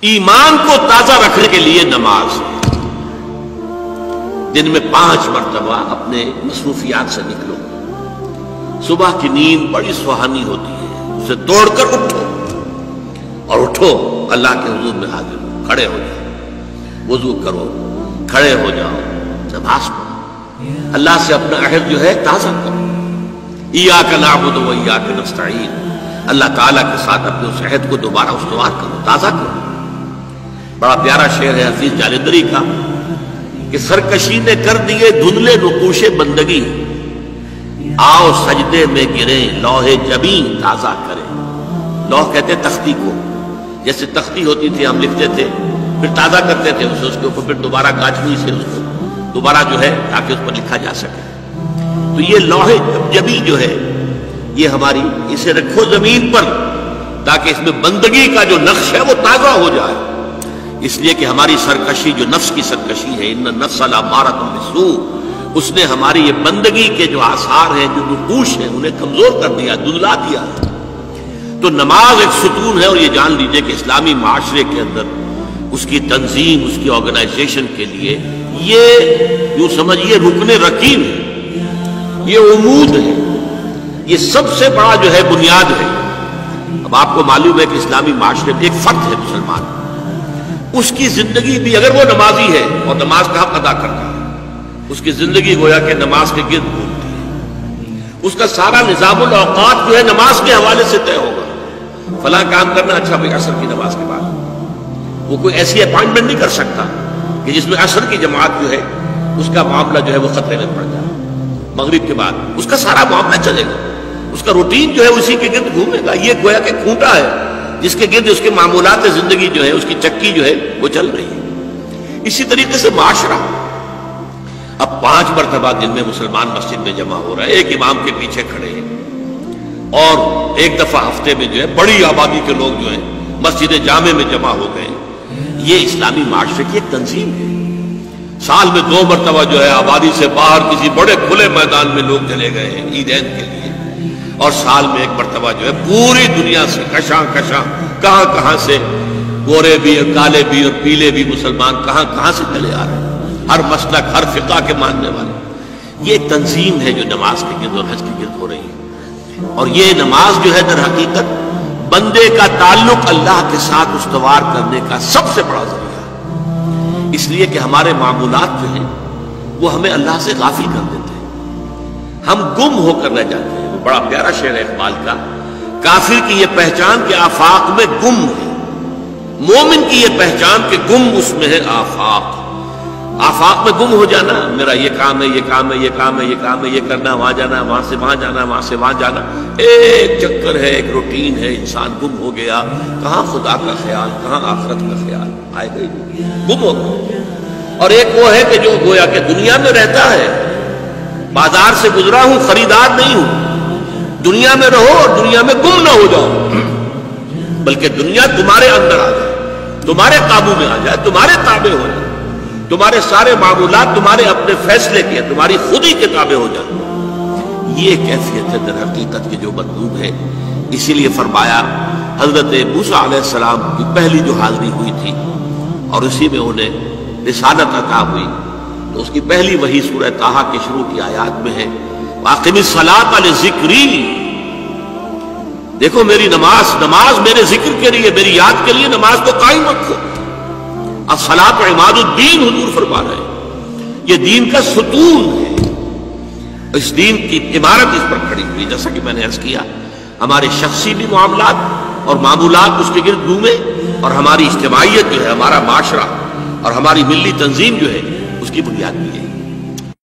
ایمان کو تازہ رکھنے کے لیے نماز، دن میں 5 مرتبہ اپنے مصروفیات سے نکلو. صبح کی نیند بڑی سہانی ہوتی ہے، اسے توڑ کر اٹھو اور اٹھو اللہ کے حضور میں حاضر ہو، کھڑے ہو جاؤ، وضو کرو، کھڑے ہو جاؤ، نماز پڑھو، اللہ سے اپنا عہد جو ہے تازہ کرو. ایاک نعبد و ایاک نستعین، اللہ تعالیٰ کے ساتھ اپنے اس عہد کو دوبارہ استوار کرو، تازہ کرو. بڑا پیارا شعر ہے حفیظ جالندری کا کہ سرکشی نے کر دیے دھندلے نقوش بندگی، آؤ سجدے میں گریں لوح جبیں تازہ کریں. لوح کہتے تختی کو، جیسے تختی ہوتی تھی ہم لکھتے تھے پھر تازہ کرتے تھے اسے، اس کے اوپر پھر دوبارہ گاچھوئی سے اس کو دوبارہ جو ہے تاکہ اس پر لکھا جا سکے. تو یہ لوح جبیں جو ہے یہ ہماری، اسے رکھو زمین پر تاکہ اس میں بندگی کا جو نقش ہے وہ تازہ ہو جائے. اس لیے کہ ہماری سرکشی جو نفس کی سرکشی ہے، ان النفس لامارۃ بالسوء، اس نے ہماری یہ بندگی کے جو آثار ہیں، جو نقوش ہیں، انہیں کمزور کر دیا، دھندلا دیا. تو نماز ایک ستون ہے، اور یہ جان لیجئے کہ اسلامی معاشرے کے اندر اس کی تنظیم، اس کی آرگنائزیشن کے لیے یہ یوں سمجھیے رکن رکین ہے، یہ عمود ہے، یہ سب سے بڑا جو ہے بنیاد ہے. اب آپ کو معلوم ہے کہ اسلامی معاشرے میں ایک فرد ہے مسلمان، اس کی زندگی بھی اگر وہ نمازی ہے اور نماز کا حق ادا کرتا ہے، اس کی زندگی گویا کہ نماز کے گرد گھومتی ہے. اس کا سارا نظام الاوقات جو ہے نماز کے حوالے سے طے ہوگا. فلاں کام کرنا، اچھا بھائی عصر کی نماز کے بعد. وہ کوئی ایسی اپائنٹمنٹ نہیں کر سکتا کہ جس میں عصر کی جماعت جو ہے اس کا معاملہ جو ہے وہ خطرے میں پڑ جائے. مغرب کے بعد اس کا سارا معاملہ چلے گا، اس کا روٹین جو ہے اسی کے گرد گھومے گا. یہ گویا کہ کھوٹا ہے جس کے گرد اس کے معمولات زندگی جو ہے، اس کی چکی جو ہے وہ چل رہی ہے. اسی طریقے سے معاشرہ اب 5 مرتبہ دن میں مسلمان مسجد میں جمع ہو رہا ہے، ایک امام کے پیچھے کھڑے ہیں، اور ایک دفعہ ہفتے میں جو ہے بڑی آبادی کے لوگ جو ہیں مسجد جامع میں جمع ہو گئے. یہ اسلامی معاشرے کی ایک تنظیم ہے. سال میں 2 مرتبہ جو ہے آبادی سے باہر کسی بڑے کھلے میدان میں لوگ چلے گئے ہیں عیدین کے لیے، اور سال میں 1 مرتبہ جو ہے پوری دنیا سے کشاں کشاں کہاں کہاں سے گورے بھی اور کالے بھی اور پیلے بھی مسلمان کہاں کہاں سے چلے آ رہے ہیں، ہر مسلک ہر فقہ کے ماننے والے. یہ ایک تنظیم ہے جو نماز کے گرد اور حج کے گرد ہو رہی ہے. اور یہ نماز جو ہے در حقیقت بندے کا تعلق اللہ کے ساتھ استوار کرنے کا سب سے بڑا ذریعہ ہے. اس لیے کہ ہمارے معمولات جو ہیں وہ ہمیں اللہ سے غافل کر دیتے ہیں، ہم گم ہو کر رہ جاتے ہیں. بڑا پیارا شعر ہے اقبال کا، کافر کی یہ پہچان کہ آفاق میں گم ہے، مومن کی یہ پہچان کہ گم اس میں ہے آفاق. آفاق میں گم ہو جانا، میرا یہ کام ہے، یہ کام ہے، یہ کام ہے، یہ کام ہے، یہ کرنا، وہاں جانا، وہاں سے وہاں جانا، وہاں سے وہاں جانا، ایک چکر ہے، ایک روٹین ہے. انسان گم ہو گیا، کہاں خدا کا خیال، کہاں آخرت کا خیال، آئے گئی گم ہو گیا. اور ایک وہ ہے کہ جو گویا کہ دنیا میں رہتا ہے، بازار سے گزرا ہوں، خریدار نہیں ہوں، دنیا میں رہو اور دنیا میں گم نہ ہو جاؤ، بلکہ دنیا تمہارے اندر آ جائے، تمہارے قابو میں آ جائے، تمہارے تابع ہو جائے، تمہارے سارے معمولات تمہارے اپنے فیصلے کے، تمہاری خود ہی کے تابع ہو جائے. یہ کیفیت ہے در حقیقت کی جو مطلوب ہے. اسی لیے فرمایا حضرت موسیٰ علیہ السلام کی پہلی جو حاضری ہوئی تھی اور اسی میں انہیں رسالت عطا ہوئی، تو اس کی پہلی وحی سورہ طٰہٰ کی شروع کی آیات میں ہے، وَأَقِمِ الصَّلَاةَ لِذِكْرِي. دیکھو میری نماز میرے ذکر کے لیے، میری یاد کے لیے نماز کو قائم رکھو. الصلاۃ عماد الدین حضور فرما رہے ہیں، یہ دین کا ستون ہے. اس دین کی عمارت اس پر کھڑی ہوئی. جیسا کہ میں نے عرض کیا، ہمارے شخصی بھی معاملات اور معمولات اس کے گرد گھومے، اور ہماری اجتماعیت جو ہے، ہمارا معاشرہ اور ہماری ملی تنظیم جو ہے، اس کی بنیاد بھی ہے.